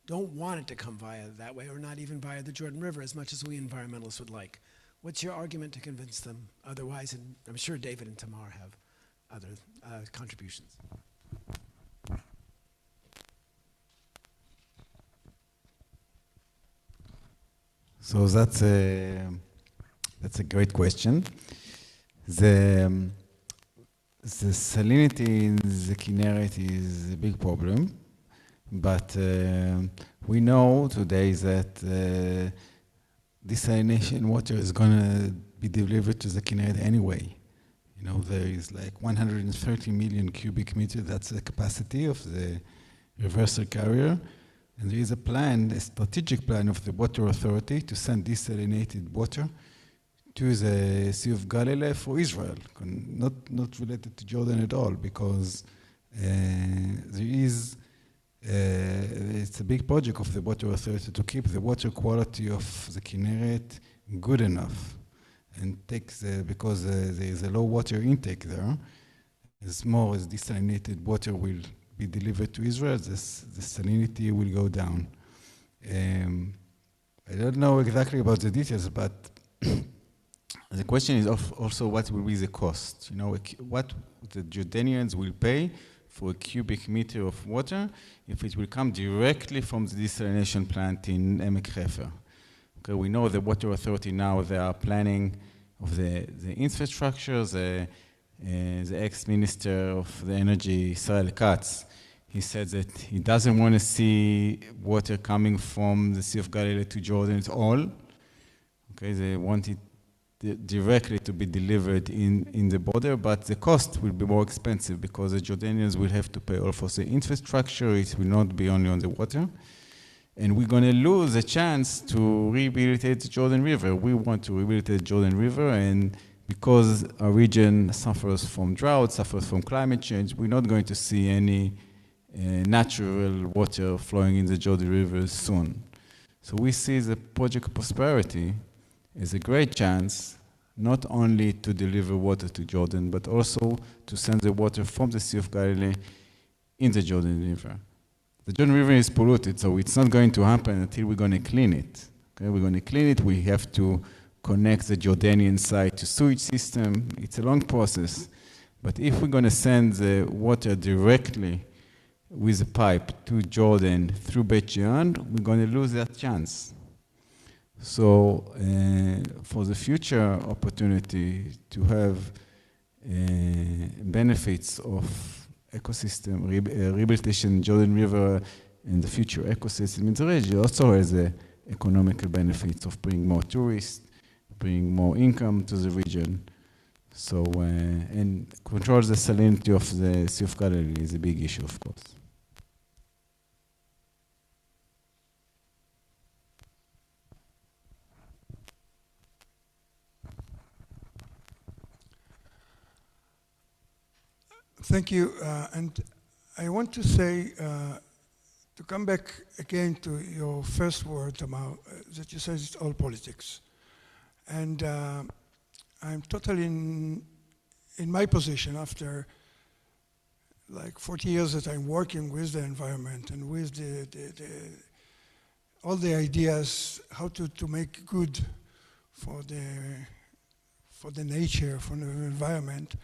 don't want it to come via that way, or not even via the Jordan River, as much as we environmentalists would like. What's your argument to convince them otherwise? And I'm sure David and Tamar have other contributions. So that's a great question. The salinity in the Kinneret is a big problem, but we know today that desalination water is going to be delivered to the Kinneret anyway. You know, there is like 130 million cubic meters. That's the capacity of the reversal carrier. And there is a plan, a strategic plan of the Water Authority to send desalinated water to the Sea of Galilee for Israel, not related to Jordan at all, because it's a big project of the Water Authority to keep the water quality of the Kinneret good enough, and because there is a low water intake there, as more as desalinated water will be delivered to Israel, the salinity will go down. I don't know exactly about the details, but the question is also what will be the cost? You know, what the Jordanians will pay for a cubic meter of water if it will come directly from the desalination plant in IMEC Haifa. Okay, we know the Water Authority now, they are planning of the infrastructure. The ex-minister of the energy, Israel Katz, he said that he doesn't want to see water coming from the Sea of Galilee to Jordan at all. Okay, they want it directly to be delivered in the border, but the cost will be more expensive because the Jordanians will have to pay all for the infrastructure. It will not be only on the water. And we're going to lose a chance to rehabilitate the Jordan River. We want to rehabilitate the Jordan River, and because our region suffers from drought, suffers from climate change, we're not going to see any natural water flowing in the Jordan River soon. So we see the Project Prosperity as a great chance not only to deliver water to Jordan, but also to send the water from the Sea of Galilee in the Jordan River. The Jordan River is polluted, so it's not going to happen until we're going to clean it. Okay, we're going to clean it. We have to connect the Jordanian side to sewage system. It's a long process. But if we're going to send the water directly with a pipe to Jordan through Beit Shean, we're going to lose that chance. So for the future opportunity to have benefits of ecosystem, rehabilitation, Jordan River, and the future ecosystem in the region also has the economical benefits of bringing more tourists, bring more income to the region. So, and control the salinity of the Sea of Galilee is a big issue, of course. Thank you, and I want to say, to come back again to your first word about that you said it's all politics. And I'm totally in my position after like 40 years that I'm working with the environment and with all the ideas how to make good for the nature, for the environment.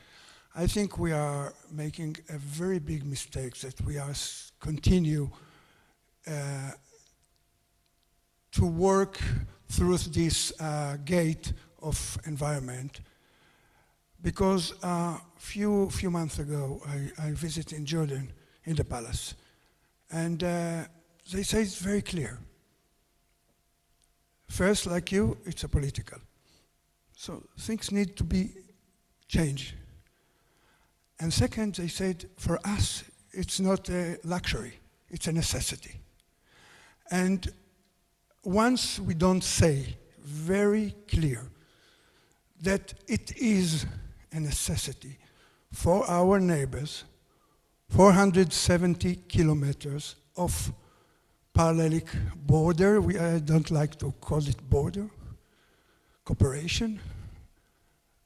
I think we are making a very big mistake that we are continue to work through this gate of environment, because a few months ago I visited in Jordan, in the palace, and they say it's very clear. First, like you, it's a political. So things need to be changed. And second, they said, for us, it's not a luxury, it's a necessity. And once we don't say very clear that it is a necessity for our neighbors, 470 kilometers of parallel border, I don't like to call it border, cooperation,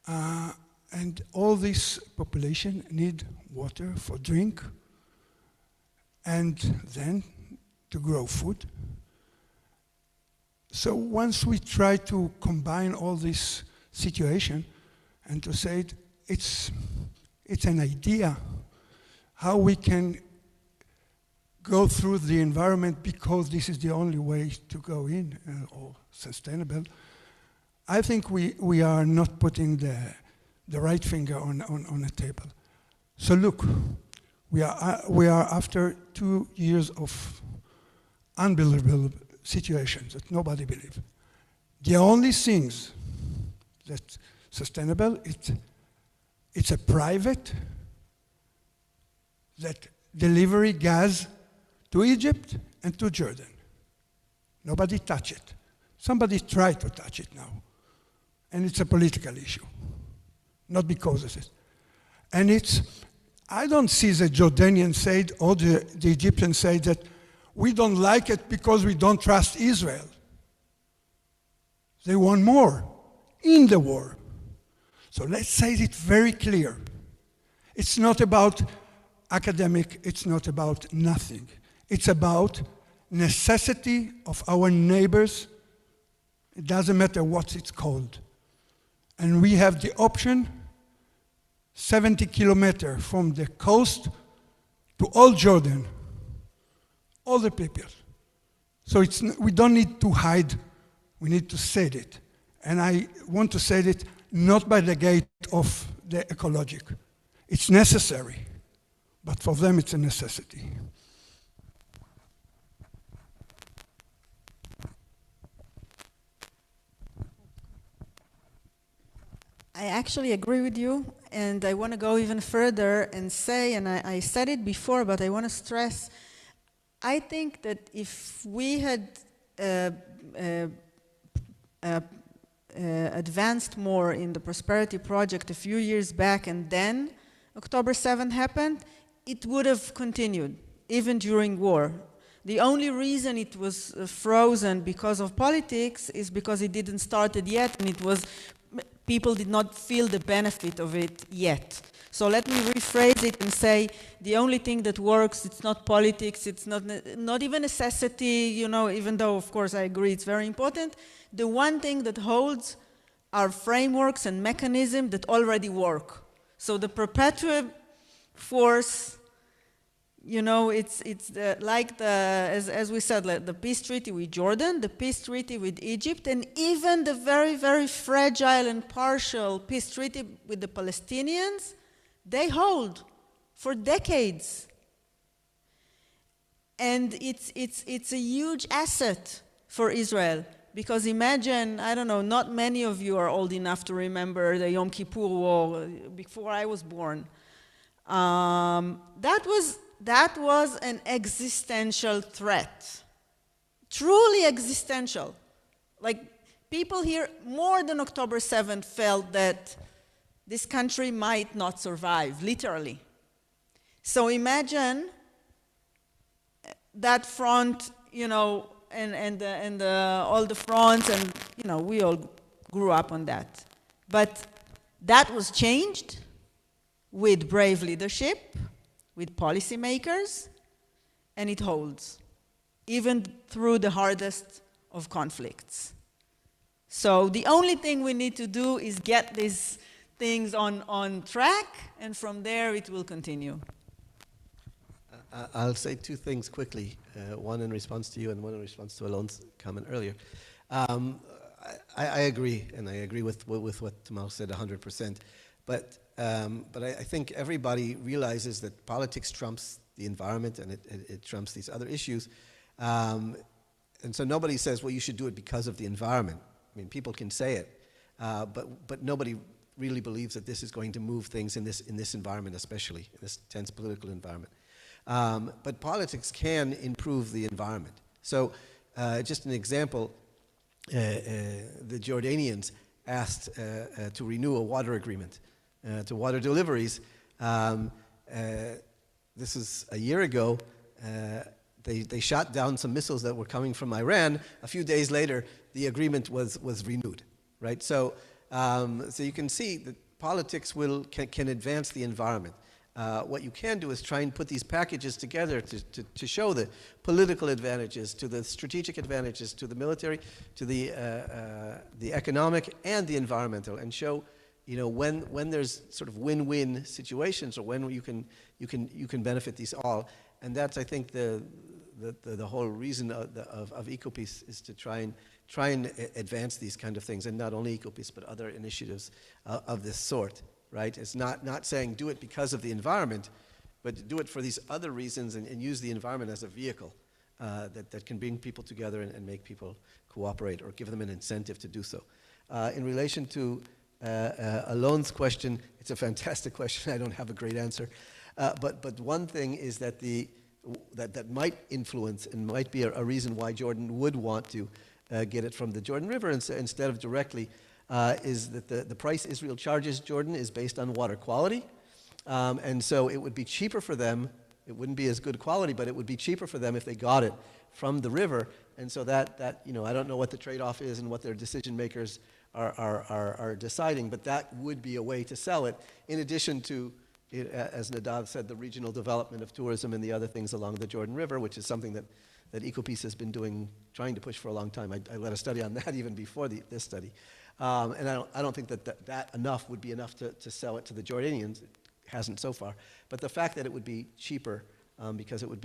and all this population need water for drink, and then to grow food. So once we try to combine all this situation and to say it's an idea how we can go through the environment because this is the only way to go in or sustainable, I think we are not putting the right finger on the table. So look, we are after 2 years of unbelievable situations that nobody believes. The only things that sustainable, it's a private that delivery gas to Egypt and to Jordan. Nobody touch it. Somebody tried to touch it now. And it's a political issue, not because of it. And I don't see the Jordanians say or the Egyptians say that we don't like it because we don't trust Israel. They want more in the war. So let's say it very clear. It's not about academic, it's not about nothing. It's about necessity of our neighbors. It doesn't matter what it's called. And we have the option 70 kilometers from the coast to all Jordan, all the people. So we don't need to hide, we need to say it. And I want to say it not by the gate of the ecologic. It's necessary, but for them it's a necessity. I actually agree with you, and I want to go even further and say, and I said it before, but I want to stress, I think that if we had advanced more in the Prosperity Project a few years back and then October 7th happened, it would have continued, even during war. The only reason it was frozen because of politics is because it didn't start it yet, and people did not feel the benefit of it yet. So let me rephrase it and say the only thing that works, it's not politics, it's not even necessity, even though of course I agree it's very important. The one thing that holds are frameworks and mechanisms that already work. So the perpetual force, as we said, like the peace treaty with Jordan, the peace treaty with Egypt, and even the very, very fragile and partial peace treaty with the Palestinians, they hold for decades. And it's a huge asset for Israel. Because imagine, I don't know, not many of you are old enough to remember the Yom Kippur War before I was born. That was an existential threat. Truly existential. Like, people here, more than October 7th, felt that this country might not survive, literally. So imagine that front, and all the fronts, and we all grew up on that. But that was changed with brave leadership, with policymakers, and it holds, even through the hardest of conflicts. So the only thing we need to do is get these things on track, and from there it will continue. I'll say two things quickly, one in response to you and one in response to Alon's comment earlier. I agree, and I agree with what Tamar said 100%. But I think everybody realizes that politics trumps the environment, and it trumps these other issues. And so nobody says, well, you should do it because of the environment. I mean, people can say it, but nobody really believes that this is going to move things in this environment, especially in this tense political environment. But politics can improve the environment. So just an example, the Jordanians asked to renew a water agreement to water deliveries. This is a year ago. They shot down some missiles that were coming from Iran. A few days later, the agreement was renewed, right? So you can see that politics can advance the environment. What you can do is try and put these packages together to show the political advantages, to the strategic advantages, to the military, to the economic and the environmental, and show, when there's sort of win-win situations, or when you can benefit these all. And that's, I think, the whole reason of EcoPeace, is to try and advance these kind of things, and not only EcoPeace but other initiatives of this sort. Right? It's not saying do it because of the environment, but do it for these other reasons, and use the environment as a vehicle that can bring people together and make people cooperate, or give them an incentive to do so. In relation to Alon's question, it's a fantastic question. I don't have a great answer. But one thing is that that might influence and might be a reason why Jordan would want to get it from the Jordan River instead of directly, is that the price Israel charges Jordan is based on water quality. And so it would be cheaper for them. It wouldn't be as good quality, but it would be cheaper for them if they got it from the river. And so that I don't know what the trade-off is and what their decision makers are deciding, but that would be a way to sell it, in addition to, as Nadav said, the regional development of tourism and the other things along the Jordan River, which is something that EcoPeace has been trying to push for a long time. I led a study on that even before this study. And I don't think that enough would be enough to sell it to the Jordanians. It hasn't so far. But the fact that it would be cheaper, because it wouldn't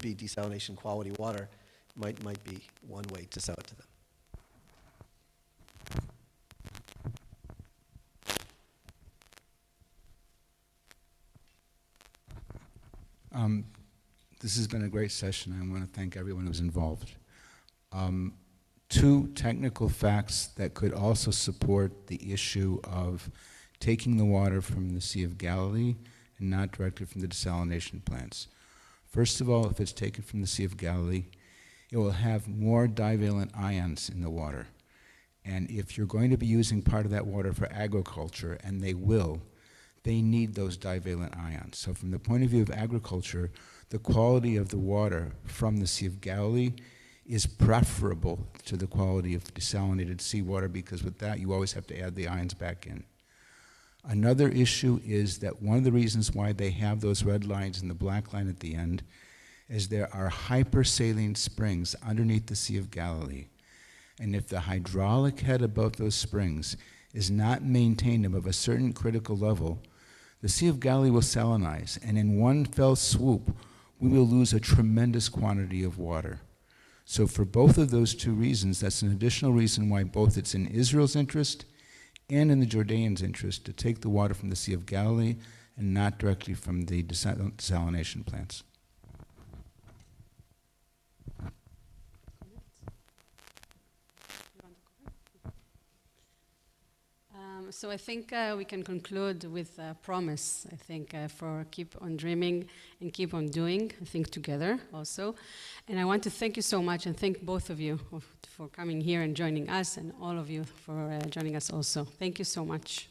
be desalination quality water, might be one way to sell it to them. This has been a great session. I want to thank everyone who's involved. Two technical facts that could also support the issue of taking the water from the Sea of Galilee and not directly from the desalination plants. First of all, if it's taken from the Sea of Galilee, it will have more divalent ions in the water. And if you're going to be using part of that water for agriculture, and they will, they need those divalent ions. So from the point of view of agriculture, the quality of the water from the Sea of Galilee is preferable to the quality of desalinated seawater, because with that you always have to add the ions back in. Another issue is that one of the reasons why they have those red lines and the black line at the end is there are hypersaline springs underneath the Sea of Galilee. And if the hydraulic head above those springs is not maintained above a certain critical level, the Sea of Galilee will salinize, and in one fell swoop, we will lose a tremendous quantity of water. So for both of those two reasons, that's an additional reason why both it's in Israel's interest and in the Jordanians' interest to take the water from the Sea of Galilee and not directly from the desalination plants. So I think we can conclude with a promise, I think, for keep on dreaming and keep on doing, I think, together also. And I want to thank you so much, and thank both of you for coming here and joining us, and all of you for joining us also. Thank you so much.